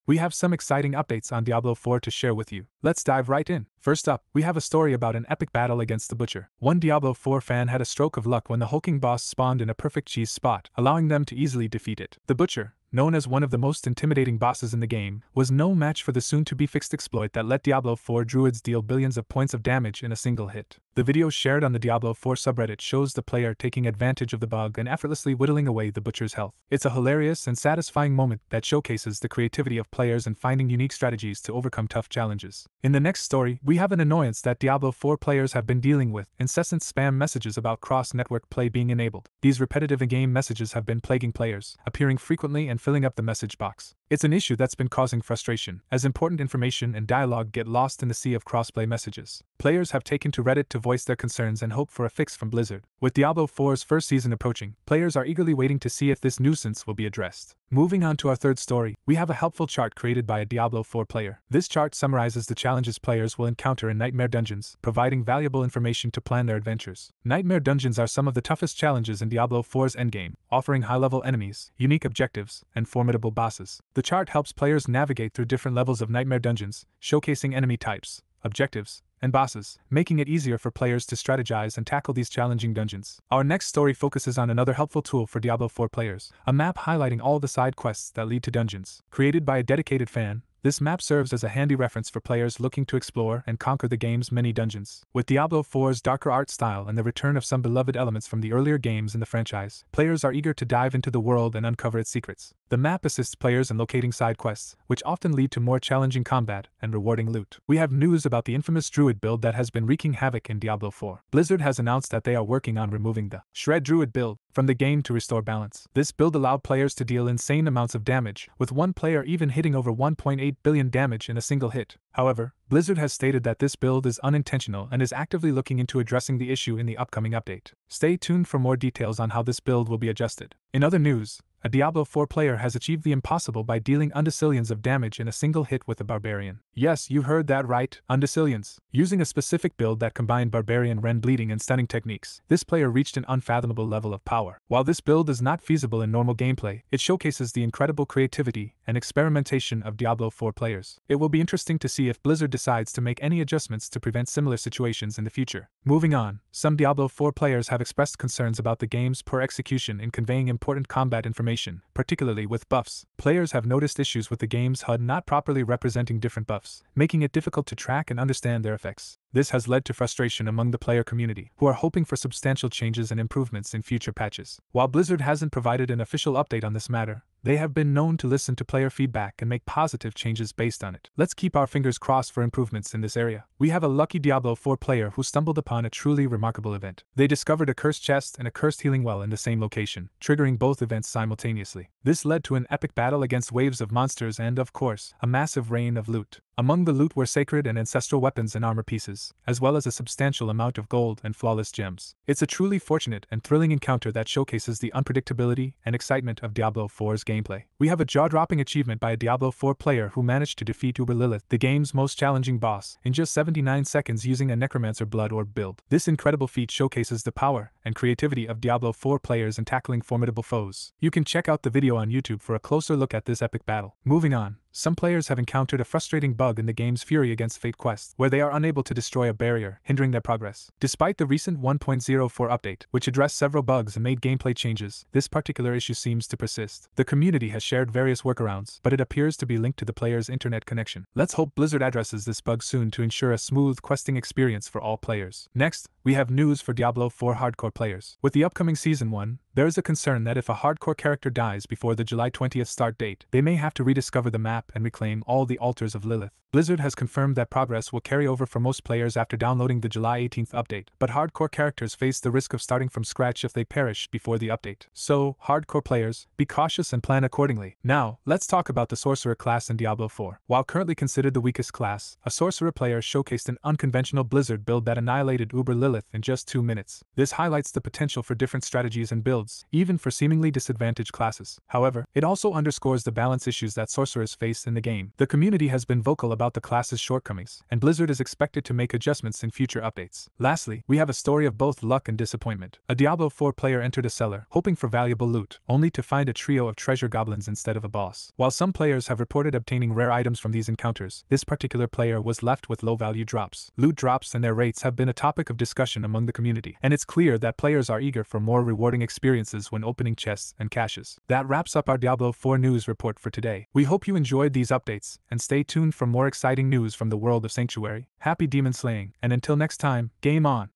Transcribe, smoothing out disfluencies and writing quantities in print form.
we have some exciting updates on Diablo 4 to share with you. Let's dive right in. First up, we have a story about an epic battle against the Butcher. One Diablo 4 fan had a stroke of luck when the hulking boss spawned in a perfect cheese spot, allowing them to easily defeat it. The Butcher, known as one of the most intimidating bosses in the game, was no match for the soon-to-be-fixed exploit that let Diablo 4 druids deal billions of points of damage in a single hit. The video shared on the Diablo 4 subreddit shows the player taking advantage of the bug and effortlessly whittling away the Butcher's health. It's a hilarious and satisfying moment that showcases the creativity of players in finding unique strategies to overcome tough challenges. In the next story, we have an annoyance that Diablo 4 players have been dealing with: incessant spam messages about cross-network play being enabled. These repetitive in-game messages have been plaguing players, appearing frequently and filling up the message box. It's an issue that's been causing frustration, as important information and dialogue get lost in the sea of crossplay messages. Players have taken to Reddit to voice their concerns and hope for a fix from Blizzard. With Diablo 4's first season approaching, players are eagerly waiting to see if this nuisance will be addressed. Moving on to our third story, we have a helpful chart created by a Diablo 4 player. This chart summarizes the challenges players will encounter in Nightmare Dungeons, providing valuable information to plan their adventures. Nightmare Dungeons are some of the toughest challenges in Diablo 4's endgame, offering high-level enemies, unique objectives, and formidable bosses. The chart helps players navigate through different levels of Nightmare Dungeons, showcasing enemy types, objectives, and bosses, making it easier for players to strategize and tackle these challenging dungeons. Our next story focuses on another helpful tool for Diablo 4 players, a map highlighting all the side quests that lead to dungeons. Created by a dedicated fan, this map serves as a handy reference for players looking to explore and conquer the game's many dungeons. With Diablo 4's darker art style and the return of some beloved elements from the earlier games in the franchise, players are eager to dive into the world and uncover its secrets. The map assists players in locating side quests, which often lead to more challenging combat and rewarding loot. We have news about the infamous Druid build that has been wreaking havoc in Diablo 4. Blizzard has announced that they are working on removing the Shred Druid build from the game to restore balance. This build allowed players to deal insane amounts of damage, with one player even hitting over 1.8 billion damage in a single hit. However, Blizzard has stated that this build is unintentional and is actively looking into addressing the issue in the upcoming update. Stay tuned for more details on how this build will be adjusted. In other news, a Diablo 4 player has achieved the impossible by dealing undecillions of damage in a single hit with a Barbarian. Yes, you heard that right, undecillions. Using a specific build that combined Barbarian Rend bleeding and stunning techniques, this player reached an unfathomable level of power. While this build is not feasible in normal gameplay, it showcases the incredible creativity and experimentation of Diablo 4 players. It will be interesting to see if Blizzard decides to make any adjustments to prevent similar situations in the future. Moving on, some Diablo 4 players have expressed concerns about the game's poor execution in conveying important combat information, particularly with buffs. Players have noticed issues with the game's HUD not properly representing different buffs, making it difficult to track and understand their effects. This has led to frustration among the player community, who are hoping for substantial changes and improvements in future patches. While Blizzard hasn't provided an official update on this matter, they have been known to listen to player feedback and make positive changes based on it. Let's keep our fingers crossed for improvements in this area. We have a lucky Diablo 4 player who stumbled upon a truly remarkable event. They discovered a cursed chest and a cursed healing well in the same location, triggering both events simultaneously. This led to an epic battle against waves of monsters and, of course, a massive rain of loot. Among the loot were sacred and ancestral weapons and armor pieces, as well as a substantial amount of gold and flawless gems. It's a truly fortunate and thrilling encounter that showcases the unpredictability and excitement of Diablo 4's gameplay. We have a jaw-dropping achievement by a Diablo 4 player who managed to defeat Uber Lilith, the game's most challenging boss, in just 79 seconds using a Necromancer Blood Orb build. This incredible feat showcases the power and creativity of Diablo 4 players in tackling formidable foes. You can check out the video on YouTube for a closer look at this epic battle. Moving on, some players have encountered a frustrating bug in the game's Fury Against Fate quest, where they are unable to destroy a barrier, hindering their progress. Despite the recent 1.04 update, which addressed several bugs and made gameplay changes, this particular issue seems to persist. The community has shared various workarounds, but it appears to be linked to the player's internet connection. Let's hope Blizzard addresses this bug soon to ensure a smooth questing experience for all players. Next, we have news for Diablo 4 hardcore players. With the upcoming Season 1, there is a concern that if a hardcore character dies before the July 20th start date, they may have to rediscover the map and reclaim all the altars of Lilith. Blizzard has confirmed that progress will carry over for most players after downloading the July 18th update, but hardcore characters face the risk of starting from scratch if they perish before the update. So, hardcore players, be cautious and plan accordingly. Now, let's talk about the Sorcerer Class in Diablo 4. While currently considered the weakest class, a Sorcerer player showcased an unconventional Blizzard build that annihilated Uber Lilith in just 2 minutes. This highlights the potential for different strategies and builds builds, even for seemingly disadvantaged classes. However, it also underscores the balance issues that sorcerers face in the game. The community has been vocal about the class's shortcomings, and Blizzard is expected to make adjustments in future updates. Lastly, we have a story of both luck and disappointment. A Diablo 4 player entered a cellar, hoping for valuable loot, only to find a trio of treasure goblins instead of a boss. While some players have reported obtaining rare items from these encounters, this particular player was left with low-value drops. Loot drops and their rates have been a topic of discussion among the community, and it's clear that players are eager for more rewarding experiences when opening chests and caches. That wraps up our Diablo 4 news report for today. We hope you enjoyed these updates, and stay tuned for more exciting news from the world of Sanctuary. Happy demon slaying, and until next time, game on!